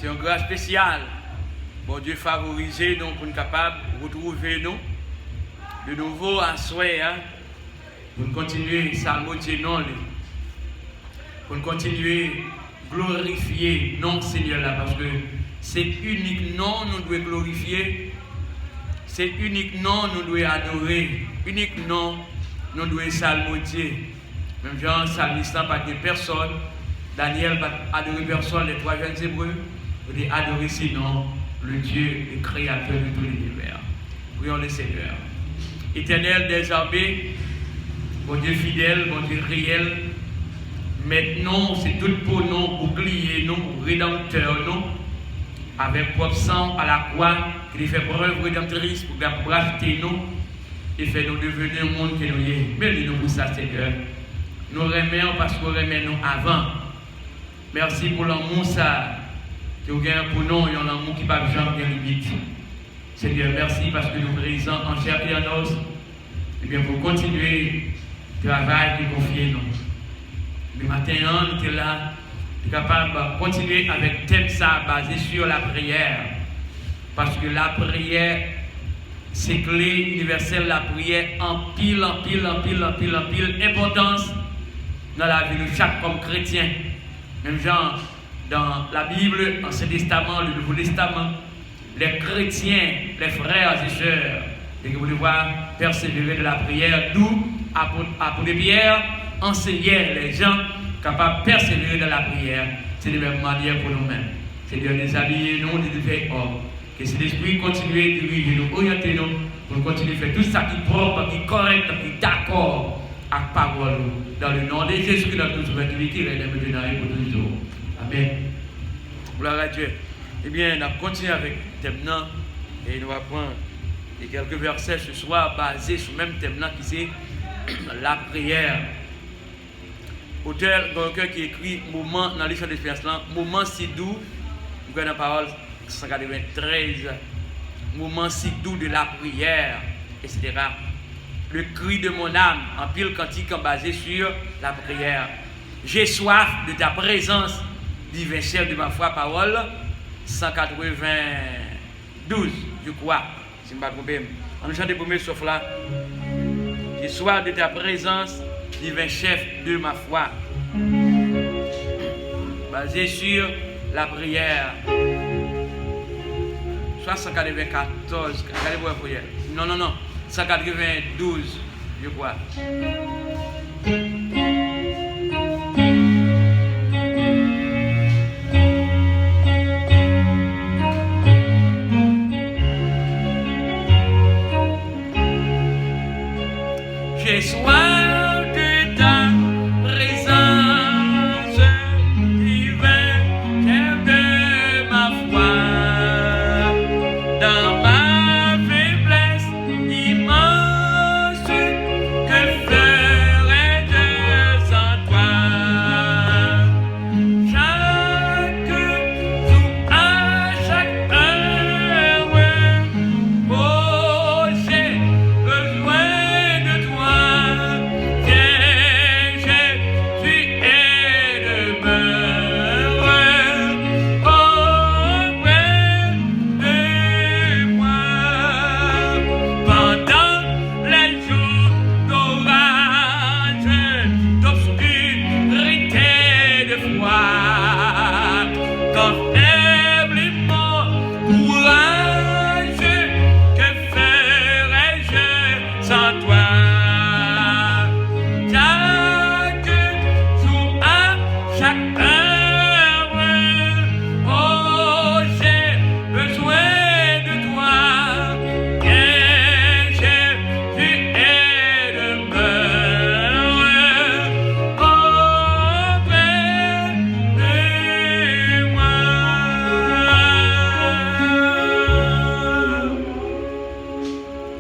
c'est un grâce spécial. Bon Dieu favoriser nous pour nous capables de retrouver nous de nouveau à souhait, hein, pour nous continuer salmodier non, pour nous continuer glorifier non Seigneur là, parce que c'est unique nom nous devons glorifier, c'est unique nom nous devons adorer, unique nom nous devons salmodier. Même Jean salmiste pas de personne, Daniel pas adorer personne, les trois jeunes hébreux, vous devez adorer sinon le Dieu, le créateur de tout l'univers. Prions le Seigneur. Éternel des armées, bon Dieu fidèle, bon Dieu réel, maintenant c'est tout pour nous, bouclier nous, rédempteur nous, avec propre sang à la croix, qui fait preuve rédemptrice pour racheter nous et faire nous devenir le monde que nous sommes. Merci nous pour ça, Seigneur. Nous remercions parce que nous remercions nous avant. Merci pour l'amour ça que vous gagnez pour nous, il y a un amour qui ne va jamais limite. Seigneur, merci parce que nous présents en chair et en os. Et bien pour continuer le travail que vous confiez nous. Le matin, nous sommes là, nous sommes capables de continuer avec thème ça basé sur la prière. Parce que la prière, c'est clé universelle, la prière en pile importance dans la vie de chaque homme chrétien. Même genre, dans la Bible, l'Ancien Testament, le Nouveau Testament, les chrétiens, les frères et sœurs, et que vous devez persévérer de la prière, d'où, apôtre Pierre, enseignait les gens capables de persévérer dans la prière. C'est de la même manière pour nous-mêmes. C'est de nous habiller, nous, de faire or. Que cet esprit continue de diriger nous, orienter nous, pour continuer à faire tout ça qui est propre, qui est correct, qui est d'accord avec la parole. Dans le nom de Jésus, qui notre utilité, et maintenant et pour toujours. Amen. Gloire à Dieu. Eh bien, on va continuer avec le thème là, et nous allons prendre quelques versets ce soir basés sur le même thème là qui c'est la prière. Auteur qui écrit moment dans l'histoire de l'espérance là, moment si doux, nous avons la parole 193, moment si doux de la prière, etc. Le cri de mon âme, en pile cantique basé sur la prière. J'ai soif de ta présence, divin chef de ma foi, parole 192, je crois, si je ne me trompe pas. On nous chante le premier sauf là. J'ai soif de ta présence, divin chef de ma foi. Basé sur la prière. Soit 194, regardez-vous la prière. Non, 192, je crois. J'ai soif de ta présence, divin chef de ma foi, dans ma faiblesse immense, que ferais-je sans toi? Chaque jour, à chaque heure, oh, j'ai besoin de toi.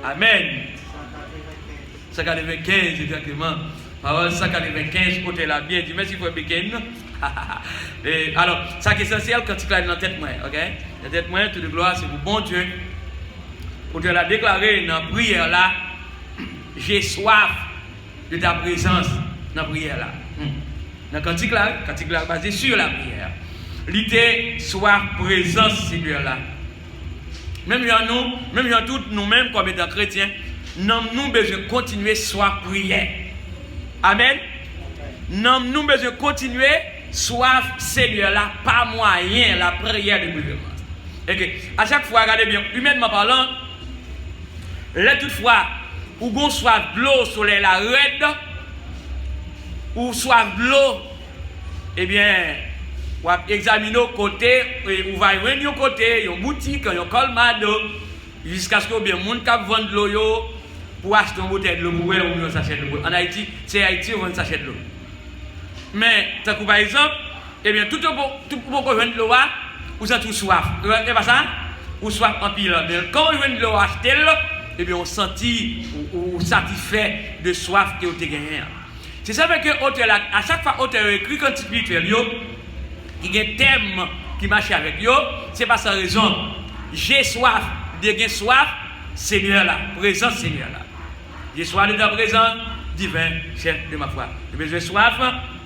Amen. 195 exactement. Parole 195, côté la bien dit merci pour Béken. Alors, ça qui est essentiel quand tu claires dans la tête moi, ok? La tête moi, toute gloire c'est pour bon Dieu. Pour te la déclarer dans la prière là, j'ai soif de ta présence dans la prière là. Dans le cantique là basé sur la prière. l'idée soit présence Seigneur là. Même tous nous-mêmes comme étant chrétiens, nous besoin de continuer soif prière. Amen. Nous besoin de continuer soif Seigneur là, pas moyen la prière de gouvernement. Et que à chaque fois, regardez bien, humainement parlant, là toutefois, ou gon soif de l'eau sur la raide, ou soif de l'eau, eh bien, ou examiner au côté, ou va venir au côté, une boutique, un colmado, jusqu'à ce que bien monde qui vend de l'eau pour acheter une bouteille de l'eau ou un sachet de l'eau. En Haïti, c'est Haïti on vend un sachet de l'eau. Mais tant que par exemple, eh bien tout pour qu'on vende de l'eau, ou ça tout soif. C'est pas ça? Ou soif en pile. Mais quand on vend de l'eau acheter, eh bien on sentit ou satisfait de soif que vous avez gagné. C'est ça que à chaque fois auteur écrit quand spirituel il y a un thème qui marche avec yo, c'est pas sans raison. J'ai soif, de soif, Seigneur là, présence Seigneur là. J'ai soif de ta présence, divin chef de ma foi. J'ai besoin de soif,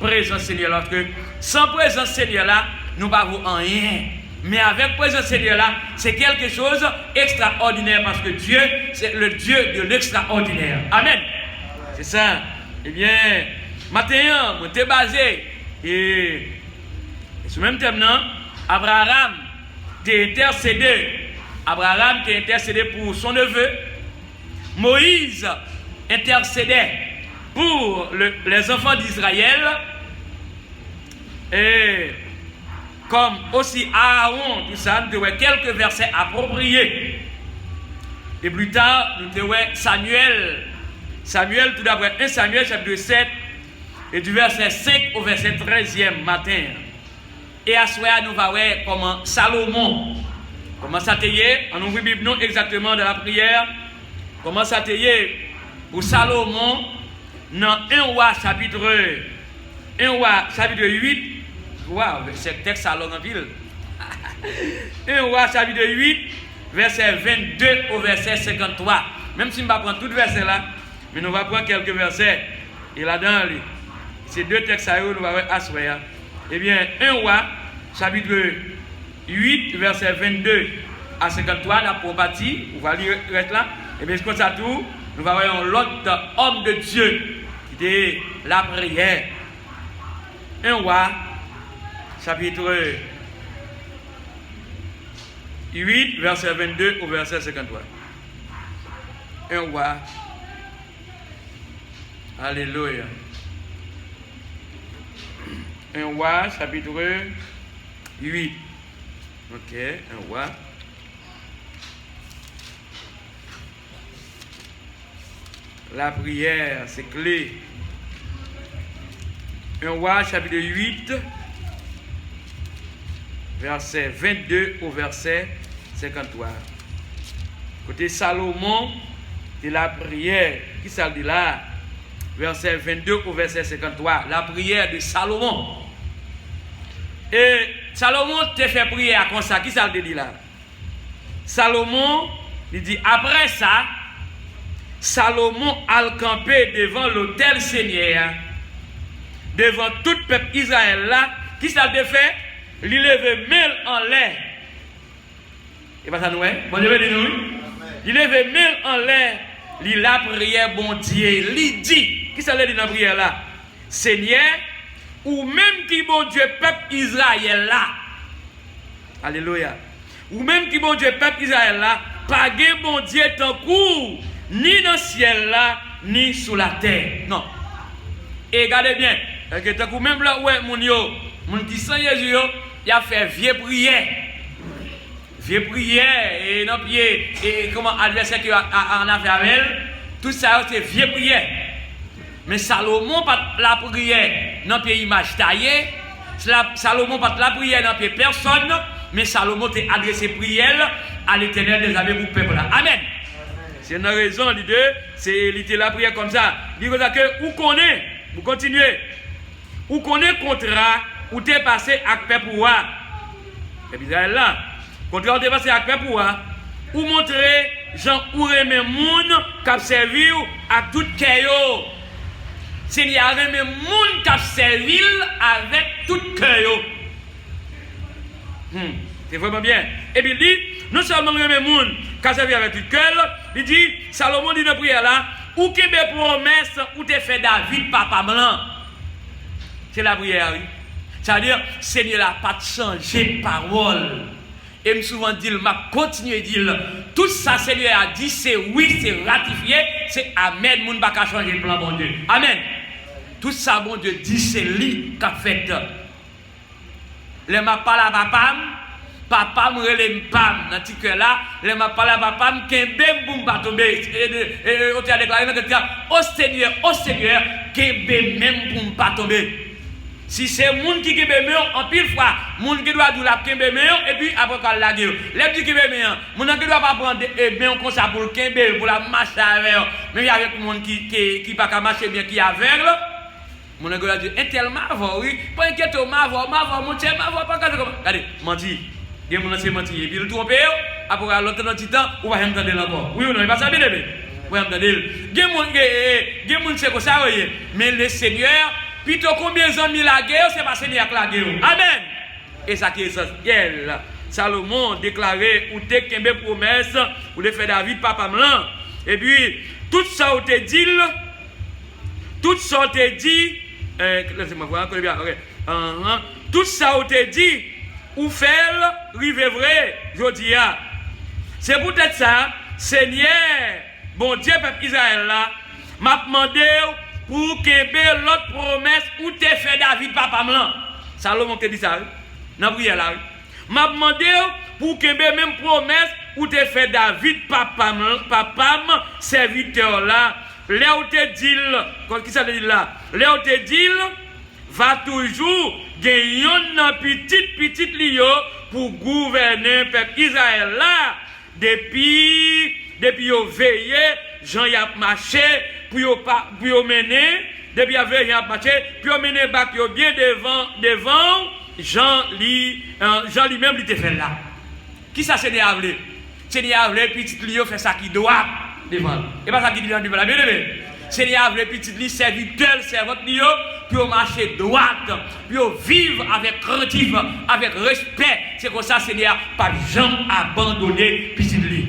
présence Seigneur là. Parce que sans présence Seigneur là, nous ne pouvons rien. Mais avec présence Seigneur là, c'est quelque chose d'extraordinaire parce que Dieu, c'est le Dieu de l'extraordinaire. Amen. C'est ça. Eh bien, maintenant, on était basé et ce même thème, Abraham t'a intercédé. Abraham t'a intercédé pour son neveu. Moïse intercédait pour les enfants d'Israël. Et comme aussi Aaron, tout ça, nous avons quelques versets appropriés. Et plus tard, nous avons Samuel. Samuel, tout d'abord, 1 Samuel chapitre 7, et du verset 5 au verset 13e matin. Et à ce moment, nous allons voir comment Salomon, comment ça t'est, on ouvre la Bible non exactement dans la prière, comment ça t'est pour Salomon, dans 1 roi chapitre 8, waouh, ce texte Salomon en ville. 1 roi chapitre 8, verset 22 au verset 53. Même si je ne vais pas prendre tout le verset là, mais nous allons prendre quelques versets. Et là-dedans, ces deux textes, nous allons voir à soir. Eh bien, 1 roi, chapitre 8, verset 22 à 53, la probatie, on va lire reste là. Et bien, comme ça tout, nous allons voir l'autre homme de Dieu qui était la prière. 1 roi, chapitre 8, verset 22 au verset 53. 1 roi. Alléluia. 1 roi, chapitre 8. Ok, 1 roi. La prière, c'est clé. 1 roi, chapitre 8, verset 22 au verset 53. Côté Salomon, c'est la prière. Qui ça dit là? Verset 22 au verset 53. La prière de Salomon. Et Salomon te fait prier comme ça. Qui ça dit là? Salomon, il dit, après ça, Salomon a campé devant l'autel Seigneur, devant tout le peuple Israël là. Qui ça te fait? Il lève mail en l'air. Et pas ça nous, bon Dieu dit nous. Il lève mail en l'air. Il la prière, bon Dieu. Il dit. Qui ça dit dans la prière là? Seigneur, ou même qui bon Dieu, peuple Israël là. Alléluia. Ou même qui bon Dieu, peuple Israël là, pas de bon Dieu tant court, ni dans le ciel là, ni sous la terre. Non. Et regardez bien, que tant que même là, ouais, mon qui sans Jésus, il a fait vieux prière. Vieux prière, et non, et comment adversaire qui en a fait avec elle, tout ça, c'est vieux prière. Mais Salomon pas la prière dans pied image taillée, Salomon pas la prière dans pied personne, mais Salomon t'a adressé prière à l'Éternel des armées pour le peuple là. Amen. C'est une raison, les deux, c'est la prière comme ça. Il dit que vous connaissez, vous continuez, vous connaissez contrat, ou t'es passé avec peuple pour voir. Et puis là, contrat ou t'es passé avec peuple pour voir, ou montrer Jean ou remet moun qui servi à tout cœur. S'il y a même moun qui servi avec tout cœur. C'est vraiment bien. Et puis il dit, non seulement le monde qui a servi avec tout cœur, il dit, Salomon dit dans prière là, ou que mes promesses, ou te fait David, papa blanc. C'est la prière, oui. C'est-à-dire, Seigneur n'a pas changé parole. Et me souvent dit, m'a continué à dire, tout ça, Seigneur a dit, c'est oui, c'est ratifié, c'est Amen, moun pas qu'à changer le plan, bon Dieu. Amen. Tout ça, bon Dieu, dit, c'est lui qui a fait. Le m'a parlé à papa me relève pam dans petit cœur là, le m'a parlé à papa me kembe boum pas tomber. Et on a déclaré au Seigneur, kembe même boum pas tomber. Si c'est moun qui kembe meilleur en pile fois, moun qui doit la kembe meilleur et puis après quand la gueule. Les dit kembe meilleur, moun qui doit pas prendre bien comme ça pour kembe pour la marcher avec, mais avec moun qui pas qu'à marcher bien qui aveugle. Mon gars a dit, tellement oui, pas inquiète, mon tiens, pas qu'à regardez, menti. Il y a mon ancien menti, et puis le tromper, après l'autre dans le temps, on va entendre encore. Oui ou non, il va savoir, bébé. Vous entendre. Il y a mon c'est comme ça, oui. Mais le Seigneur, plutôt combien d'amis la guerre, c'est pas Seigneur qui la guerre. Amen. Et ça qui est essentiel. Salomon déclaré, ou t'es qu'un promesse, ou le fait David, papa blanc. Et puis, tout ça, on te dit, laissez-moi voir encore bien. Tout ça, on te dit, ou faire, rive vrai, je dis. C'est peut-être ça, Seigneur, bon Dieu, peuple Israël là, m'a demandé pour que l'autre promesse, où te fait David, papa blanc. Salomon te dit ça, dans la prière là. M'a demandé pour que même promesse, où te fait David, papa, serviteur là. Là où te dit, qu'est-ce que ça veut dire là? Là où te dit, va toujours gagner un petit lion pour gouverner le peuple Israël là. Depuis au veillé, Jean y a marché, puis au mener, depuis au veillé, y a marché, puis au mener bac bien devant, Jean lui-même lui te fait là. Qui ça c'est néavelé? C'est néavelé, petit lion fait ça qui doit. Devant. Et pas ça qui dit dans la Bible. Seigneur, le petit lit serviteur, servante, puis au marché droite, puis au vivre avec craintif, avec respect. C'est comme ça, Seigneur, pas jamais abandonner petit lit.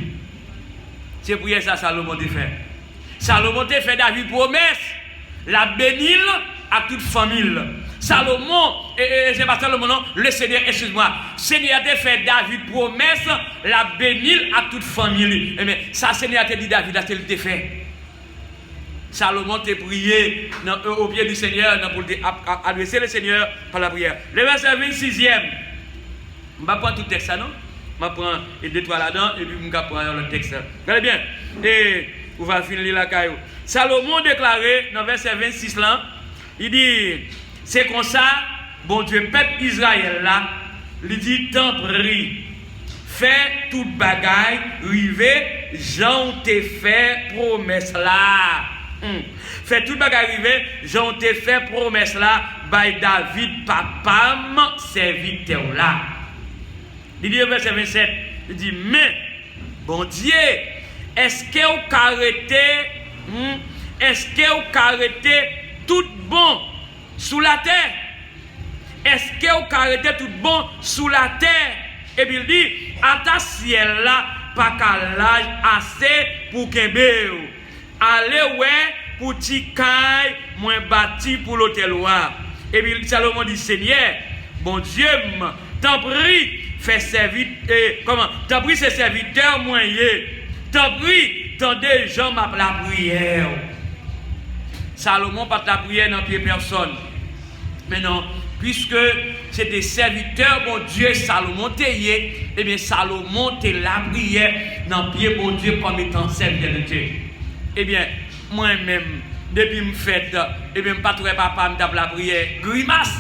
C'est pour ça Salomon a fait. Salomon a fait David promesse, la bénir à toute famille. Salomon, c'est pas Salomon, non, le Seigneur, excuse-moi, Seigneur a fait David promesse, la bénir à toute famille. Mais ça, Seigneur a dit David, a-t-il fait? Salomon t'a prié au pied du Seigneur pour adresser le Seigneur par la prière. Le verset 26e, je vais prendre tout le texte, non? Je vais prendre les deux, trois là-dedans, et puis je vais prendre le texte. Regardez bien, et on va finir la caillou. Salomon déclaré dans le verset 26 là, il dit, c'est comme ça, bon Dieu, peuple Israël là, il dit, tant prie, fais toute bagaille, rivé, j'en t'ai fait promesse là. Fais toute bagaille rivé, j'en t'ai fait promesse là, by David, papam, serviteur là. Il dit au verset 27, il dit, mais, bon Dieu, est-ce que vous arrêtez tout bon sous la terre? Est-ce que vous arrêtez tout bon sous la terre? Et puis il dit, à ta ciel là, pas qu'à l'âge assez pour qu'un allez ouais, pour t'y moins bâti pour l'hôtel roi. Et puis Salomon dit, Seigneur, bon Dieu, t'en prie, fais servir, t'en prie, c'est serviteur moyen. T'en prie, tendez gens m'a la prière. Salomon pas la prière dans pied personne. Mais non, puisque c'était serviteur, bon Dieu, Salomon t'ayé, eh bien Salomon t'est la prière dans pied, bon Dieu, comme étant serviteur de Dieu. Eh bien, moi-même, depuis me fait, eh bien, pas trop papa me tape la prière, grimace.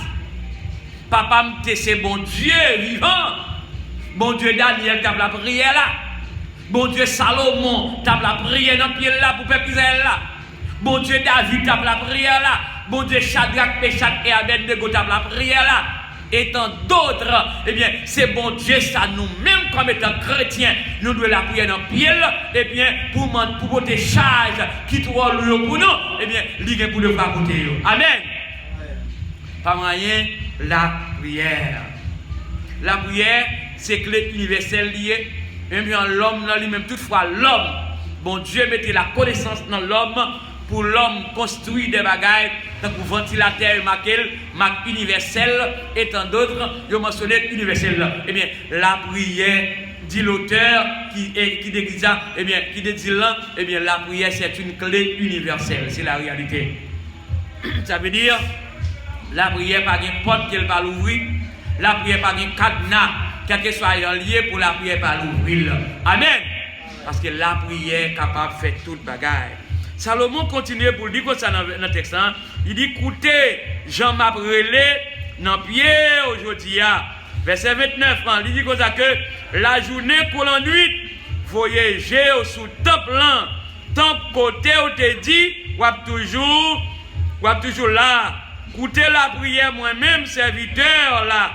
Papa me c'est bon Dieu vivant. Bon Dieu Daniel tape la prière là. Bon Dieu Salomon tape la prière dans pied là pour peuple Israël là. Bon Dieu David tape la prière là. Bon Dieu Shadrach, Meshach et Abednego tape la prière là. Et tant d'autres, eh bien, c'est bon Dieu, ça nous-mêmes comme étant chrétiens, nous devons la prière dans le pied, eh bien, pour porter charge qui trouve l'eau pour nous, eh bien, l'idée pour le faire côté. Amen. Pas moyen, la prière. la prière, c'est clé universelle liée. Et bien l'homme, dans lui-même, toutefois, l'homme, bon Dieu mettait la connaissance dans l'homme pour l'homme construire des bagailles, pour ventilateur, marque universelle, et tant d'autres, ils ont mentionné universelle. Eh bien, la prière, dit l'auteur qui dit ça, eh bien, qui dit là, eh bien, la prière, c'est une clé universelle, c'est la réalité. Ça veut dire, la prière, pas une porte qu'elle va l'ouvrir, la prière, pas un cadenas, quel que soit lié pour la prière, pas l'ouvrir. Amen. Parce que la prière est capable de faire toute bagaille. Salomon continue pour dire comme ça dans le texte. Il dit, écoutez, Jean m'a brûlé dans pied aujourd'hui. Verset 29, il dit comme ça que la journée coule en nuit, voyager sous temple là, tant côté où te dit, ou toujours là. Écoutez la prière, moi-même, serviteur là,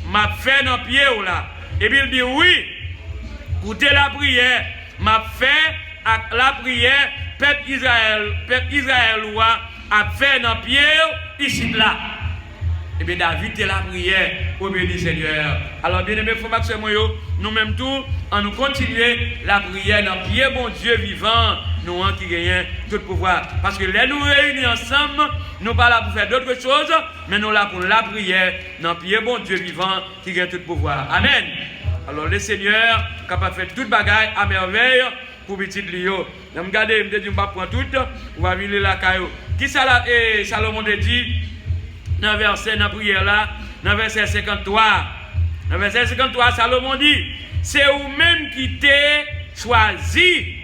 m'a fait dans pied là. Et puis il dit, oui, écoutez la prière, m'a fait la prière. Peuple Israël a fait dans pied ici là. Et bien David est la prière au béni du Seigneur. Alors bien aimé, frères et sœurs, nous-mêmes tous, en nous continuer la prière dans pied bon Dieu vivant, nous qui gagnons tout pouvoir. Parce que là nous réunis ensemble, nous pas là pour faire d'autres choses, mais nous là pour la prière dans pied bon Dieu vivant qui gagne tout pouvoir. Amen. Alors le Seigneur capable de faire toute bagaille à merveille. Pour petit Lio. Je me regarde, je me dis, je vais prendre tout, on va venir la caillou. Qui ça Salomon dit dans le verset, dans la prière là, dans le verset 53. Dans le verset 53, Salomon dit, c'est vous-même qui t'es choisi,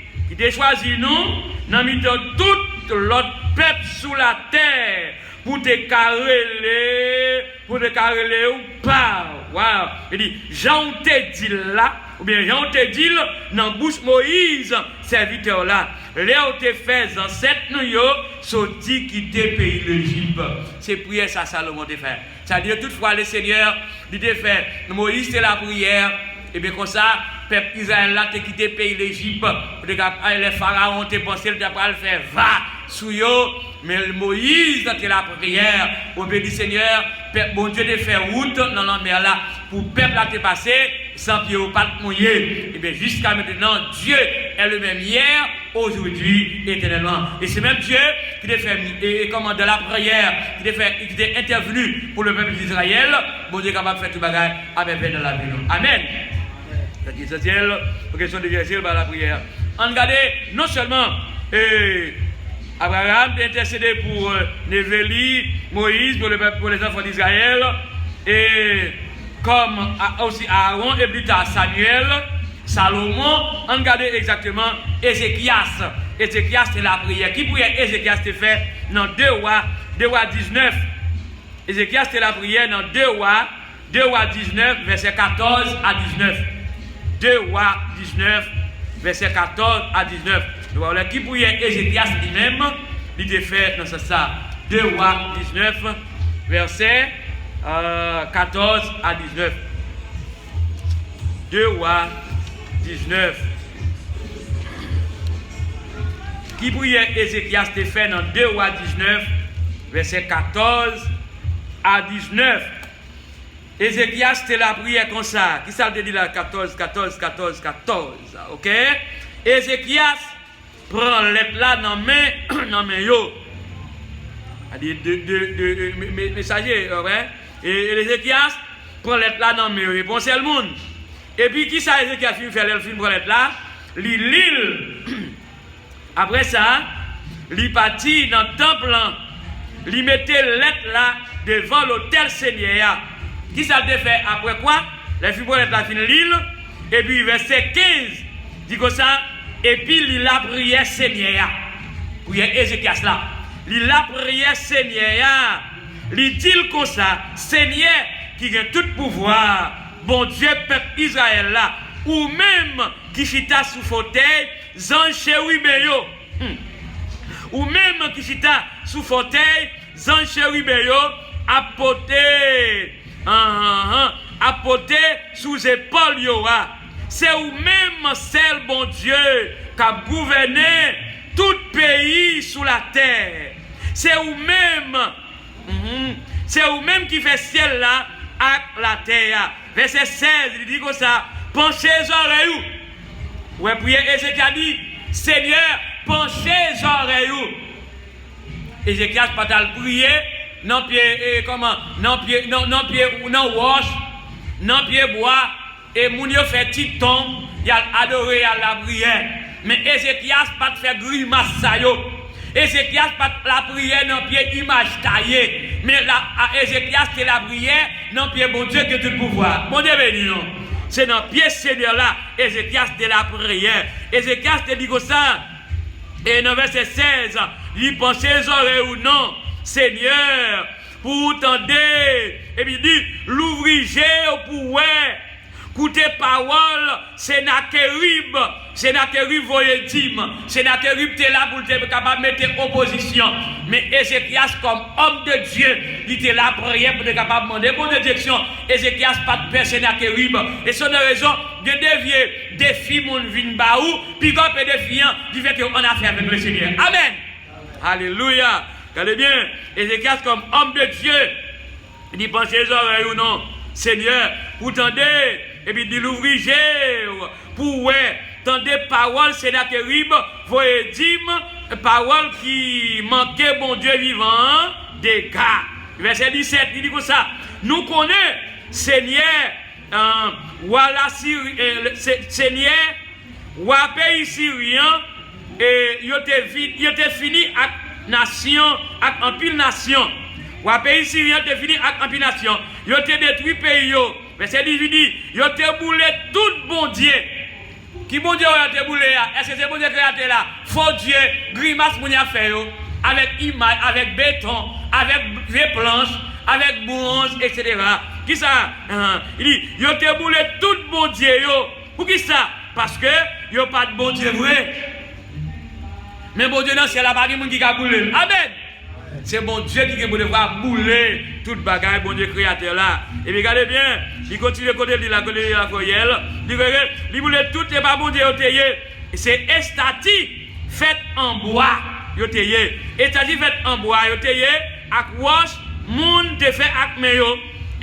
nous, dans le tout l'autre peuple sous la terre, pour te careler ou pas. Wow. Il dit, Jean te dit là, ou bien Jean te dit dans bouche Moïse, serviteur là, Léo te fait ancêtre nous sorti quitter pays l'Égypte. C'est prière ça Salomon te fait. Ça veut dire toutefois le Seigneur il te fait Moïse c'est la prière et bien comme ça peuple Israël là te quitté pays l'Égypte. Les pharaons te pensé le pas le faire va sous yo mais Moïse c'était la prière au béni du Seigneur bon Dieu te fait route dans la mer là pour peuple là te passer sans pied au pas mouillé et bien jusqu'à maintenant Dieu est le même hier aujourd'hui éternellement et c'est même Dieu qui t'a fait et comment dans la prière qui t'a intervenu pour le peuple d'Israël bon Dieu est capable de faire tout bagaille avec dans la vie amen. C'est essentiel pour question de verset par la prière. On regarde non seulement Abraham intercédé pour Névélie, Moïse pour les enfants d'Israël et comme aussi Aaron et plus tard Samuel, Salomon, on regarde exactement Ézéchias. Ézéchias c'est la prière. Qui prière Ézéchias te fait dans 2 rois 19. Ézéchias c'est la prière dans 2 rois 19 verset 14 à 19. 2 rois 19 verset 14 à 19. Voilà qui priait Ézéchias lui-même, il était fait dans ça. 2 rois 19 verset 14 à 19. 2 rois 19. Qui priait Ézéchias était fait dans 2 rois 19 verset 14 à 19. Ézéchias, c'était la prière comme ça. Qui ça te dit là? 14. Ok? Ézéchias prend l'être là dans main yo. C'est-à-dire de messager, ouais? Et Ézéchias prend l'être là dans main yo. Et bon, c'est le monde. Et puis, qui ça Ézéchias fait le film pour l'être là? L'île. Après ça, il partit dans le temple. Il mettait l'être là devant l'autel Seigneur. Qui ça te fait après quoi? Les fibrolettes la fin l'île. Et puis verset 15, dit comme ça. Et puis il a prié Seigneur. Prière Ézéchias là. Il a prié Seigneur. Il dit comme ça. Seigneur qui a tout pouvoir. Bon Dieu, peuple Israël là. Ou même qui chita sous fauteuil. Zanchewibeyo. Ou même qui chita sous fauteuil. Zanchewibeyo. Apporter sous épaule yoa. C'est ou même celle bon Dieu qui a gouverné tout pays sous la terre. C'est ou même qui fait ciel là, avec la terre. Verset 16, il dit comme ça, penchez les oreilles. Ouais, prière Ézéchias dit, Seigneur, penchez les oreilles. Ézéchias pas le prier, non pied, comment, non pied, non roche, non pied bois, et moun yo fait petit tombe, il a adoré à la prière. Mais Ézéchias pas te faire grimace ça yo. Ézéchias pas la prière non pied image taillée. Mais Ézéchias c'est la prière non pied bon Dieu que tout pouvoir. Bon Dieu béni non. C'est dans pied Seigneur là, Ézéchias de la prière. Ézéchias te dit comme ça. Et dans verset 16, il pensait les oreilles ou non, Seigneur, pour tendre. Et puis il dit, l'ouvrier pour ouais. Écoutez parole, Sennacherib voyait dire, Sennacherib était là pour être capable de mettre opposition. Mais Ézéchias, comme homme de Dieu, il était là pour prier pour être capable de demander bonne direction. Ézéchias pas de père Sennacherib. Et son raison, de dévier des filles, mon vin baou, puis quand des filles, du fait qu'on a fait avec le Seigneur. Amen. Alléluia. Regardez bien, Ézéchias, comme homme de Dieu, il dit, pensez les oreilles ou non, Seigneur, vous tendez. Et puis, il l'ouvrier pour ouais, tendez parole, Sennacherib, voyez dire, parole qui manquait, bon Dieu vivant, des gars. Verset 17, il dit comme ça, nous connaissons, Seigneur, voilà, Seigneur, ou pays syrien, et il était fini avec nation, avec un pile nation. Ou pays syrien était fini avec un pile nation. Il était détruit pays. Verset 18 dit, il a boulé tout bon Dieu. Qui bon Dieu a été boulé? Est-ce que c'est bon Dieu qui a été là? Faux Dieu, grimace mon a fait avec image, avec béton, avec des planches, avec bronze, etc. Qui ça? Il dit, il a été boulé tout bon Dieu. Pour qui ça? Parce que il n'y a pas de bon Dieu vrai. Mais bon Dieu, non, c'est la partie qui a boulé. Amen. C'est bon Dieu qui peut devoir bouler toute bagaille, bon Dieu créateur là. Et puis regardez bien, il continue à côté de la foyelle. Il boule tout et pas bon Dieu. C'est estati fait en bois. Estati fait en bois. Avec roche, moun te fait avec meyo.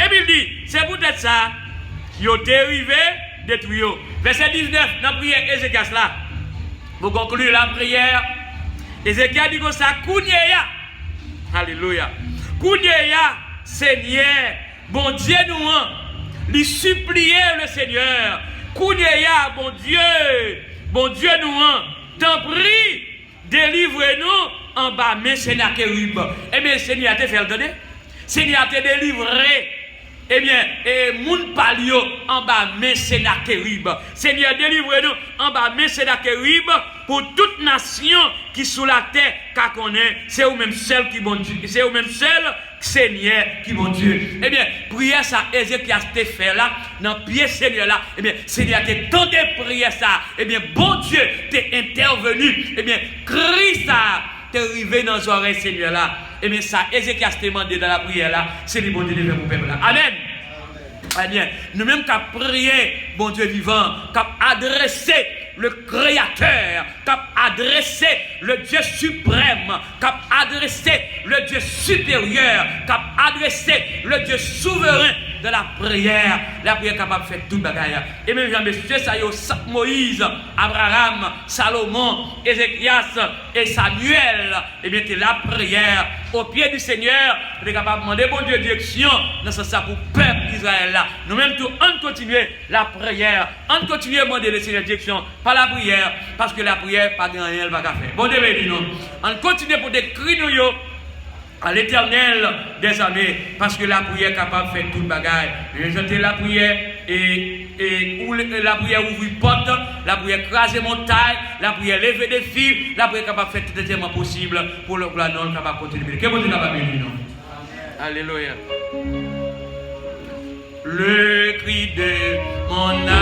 Et puis il dit, c'est peut-être ça. Yo te arrivé détruit. Verset 19, dans la prière Ézéchias là. Pour conclure la prière, Ézéchias dit que ça Kounéa. Alléluia. Kounéa, Seigneur, bon Dieu nous, lui supplier le Seigneur. Kounéa, bon Dieu nous, t'en prie, délivre-nous en bas, mais Sennacherib. Eh bien, Seigneur te fait le donner. Seigneur te délivré. Eh bien, moun palio en bas, mais Sennacherib. Seigneur, délivre-nous en bas, mais Sennacherib pour toute nation qui sous la terre, car qu'on est, c'est ou même seul qui bon Dieu, c'est ou même seul Seigneur qui bon Dieu. Eh bien, prière ça, Ézéchias te fait là, dans le pied Seigneur là, eh bien, Seigneur te donné prière ça, eh bien, bon Dieu t'es intervenu, eh bien, crie ça, t'es arrivé dans les oreilles Seigneur là. Et bien ça, Ézéchias te demandé dans la prière là, c'est le bon Dieu de faire pour peuple là. Amen. Amen. Nous-mêmes qu'à prier, bon Dieu vivant, qu'à adresser le Créateur, qu'à adresser le Dieu suprême, qu'à adresser le Dieu supérieur, qu'à adresser le Dieu souverain de la prière capable de faire toute bagaille. Et même Jean-Monsieur, ça y est, Moïse, Abraham, Salomon, Ézéchias et Samuel, et bien c'est la prière au pied du Seigneur, on est capable de demander bon Dieu direction dans ce sens pour le peuple d'Israël là. Nous-mêmes tout, on continue la prière, on continue à demander le Seigneur direction par la prière, parce que la prière pas grand rien elle va faire. Bon Dieu béni nous. On continue pour décrire nous à l'Éternel des armées, parce que la prière est capable de faire toute bagaille. Jeter la prière et la prière ouvre porte, la prière craser montagne, la prière lever des fils, la prière est capable de faire tout élément possible pour le plan non capable de continuer. Que bon Dieu capable de bénir nous. Alléluia. Le cri de mon âme.